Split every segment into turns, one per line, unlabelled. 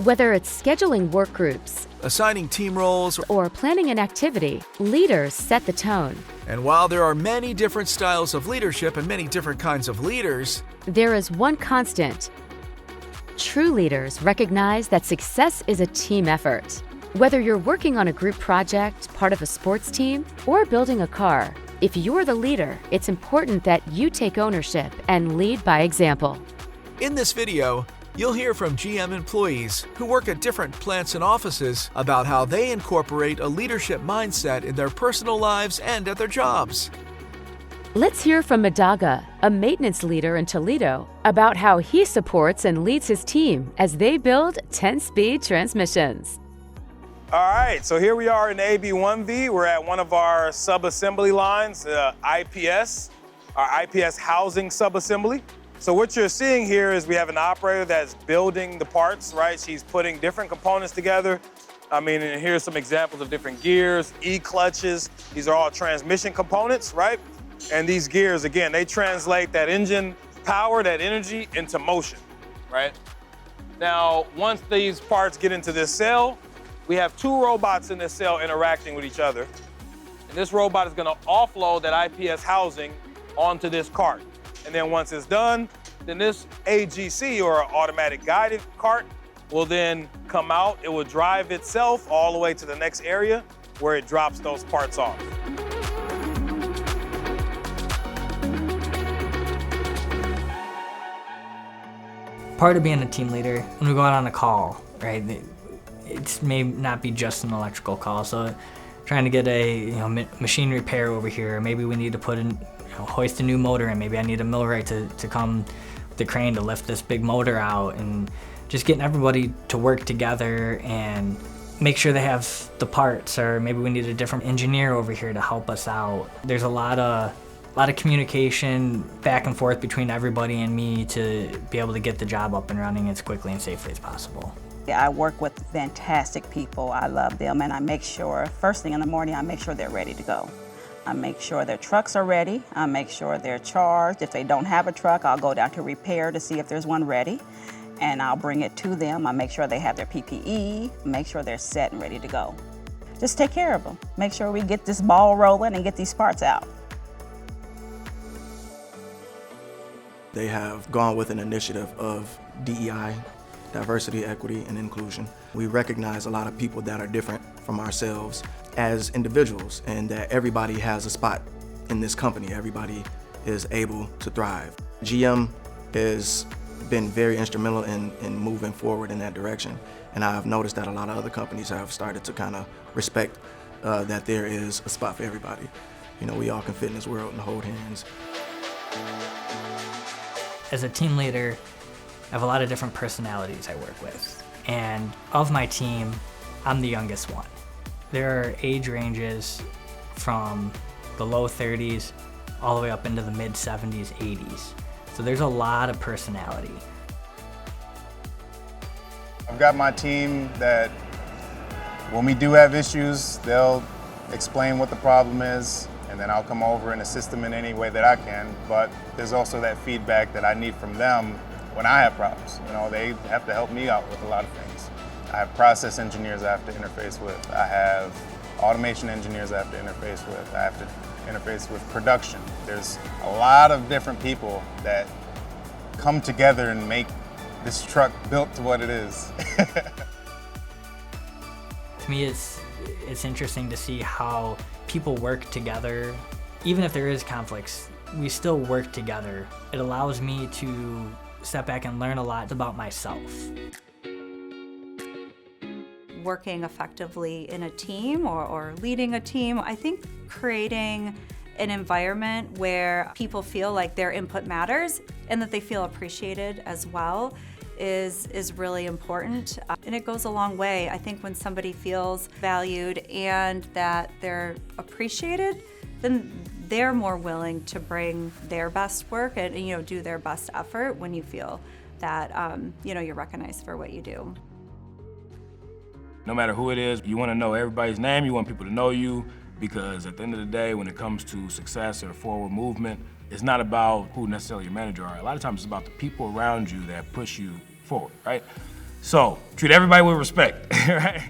Whether it's scheduling work groups,
assigning team roles,
or planning an activity, leaders set the tone.
And while there are many different styles of leadership and many different kinds of leaders,
there is one constant. True leaders recognize that success is a team effort. Whether you're working on a group project, part of a sports team, or building a car, if you're the leader, it's important that you take ownership and lead by example.
In this video, you'll hear from GM employees who work at different plants and offices about how they incorporate a leadership mindset in their personal lives and at their jobs.
Let's hear from Madaga, a maintenance leader in Toledo, about how he supports and leads his team as they build 10-speed transmissions.
All right, so here we are in AB1V. We're at one of our sub-assembly lines, IPS, our IPS housing sub-assembly. So what you're seeing here is we have an operator that's building the parts, right? She's putting different components together. And here's some examples of different gears, E-clutches. These are all transmission components, right? And these gears, again, they translate that engine power, that energy, into motion, right? Now, once these parts get into this cell, we have two robots in this cell interacting with each other. And this robot is gonna offload that IPS housing onto this cart. And then once it's done, then this AGC, or automatic guided cart, will then come out. It will drive itself all the way to the next area where it drops those parts off.
Part of being a team leader, when we go out on a call, right, it may not be just an electrical call. So trying to get a machine repair over here, maybe we need to put in, hoist a new motor in. Maybe I need a millwright to come with the crane to lift this big motor out, and just getting everybody to work together and make sure they have the parts, or maybe we need a different engineer over here to help us out. There's a lot of communication back and forth between everybody and me to be able to get the job up and running as quickly and safely as possible.
I work with fantastic people. I love them, and I make sure, first thing in the morning, I make sure they're ready to go. I make sure their trucks are ready. I make sure they're charged. If they don't have a truck, I'll go down to repair to see if there's one ready, and I'll bring it to them. I make sure they have their PPE, make sure they're set and ready to go. Just take care of them. Make sure we get this ball rolling and get these parts out.
They have gone with an initiative of DEI, diversity, equity, and inclusion. We recognize a lot of people that are different from ourselves as individuals, and that everybody has a spot in this company. Everybody is able to thrive. GM has been very instrumental in moving forward in that direction, and I've noticed that a lot of other companies have started to kind of respect that there is a spot for everybody. We all can fit in this world and hold hands.
As a team leader, I have a lot of different personalities I work with, and of my team, I'm the youngest one. There are age ranges from the low 30s all the way up into the mid 70s, 80s. So there's a lot of personality.
I've got my team that when we do have issues, they'll explain what the problem is, and then I'll come over and assist them in any way that I can. But there's also that feedback that I need from them when I have problems. They have to help me out with a lot of things. I have process engineers I have to interface with. I have automation engineers I have to interface with. I have to interface with production. There's a lot of different people that come together and make this truck built to what it is.
To me, it's interesting to see how people work together. Even if there is conflicts, we still work together. It allows me to step back and learn a lot about myself.
Working effectively in a team or leading a team, I think creating an environment where people feel like their input matters and that they feel appreciated as well is really important. And it goes a long way. I think when somebody feels valued and that they're appreciated, then they're more willing to bring their best work and do their best effort when you feel that you're recognized for what you do.
No matter who it is, you want to know everybody's name, you want people to know you, because at the end of the day, when it comes to success or forward movement, it's not about who necessarily your manager are. A lot of times it's about the people around you that push you forward, right? So treat everybody with respect, right?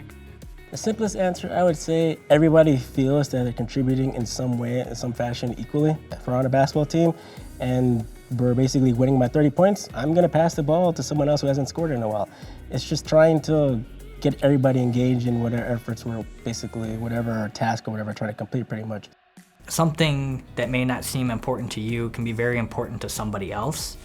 The simplest answer, I would say everybody feels that they're contributing in some way, in some fashion equally. If we're on a basketball team and we're basically winning by 30 points, I'm gonna pass the ball to someone else who hasn't scored in a while. It's just trying to get everybody engaged in whatever efforts we're basically, whatever task or whatever we're trying to complete pretty much.
Something that may not seem important to you can be very important to somebody else.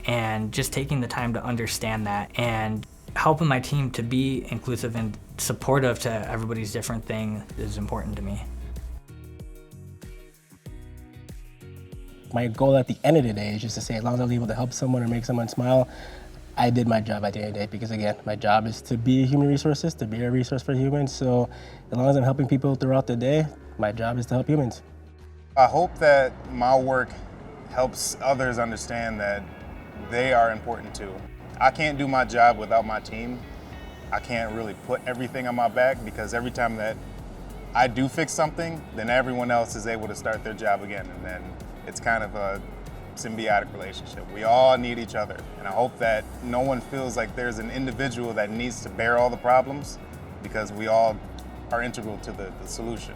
And just taking the time to understand that and helping my team to be inclusive and supportive to everybody's different thing is important to me.
My goal at the end of the day is just to say, as long as I was able to help someone or make someone smile, I did my job at the end of the day, because again, my job is to be human resources, to be a resource for humans. So as long as I'm helping people throughout the day, my job is to help humans.
I hope that my work helps others understand that they are important too. I can't do my job without my team. I can't really put everything on my back, because every time that I do fix something, then everyone else is able to start their job again. And then it's kind of a symbiotic relationship. We all need each other. And I hope that no one feels like there's an individual that needs to bear all the problems, because we all are integral to the solution.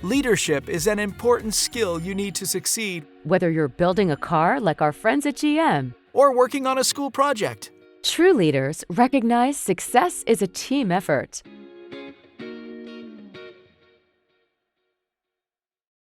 Leadership is an important skill you need to succeed,
Whether you're building a car like our friends at GM,
or working on a school project.
true leaders recognize success is a team effort.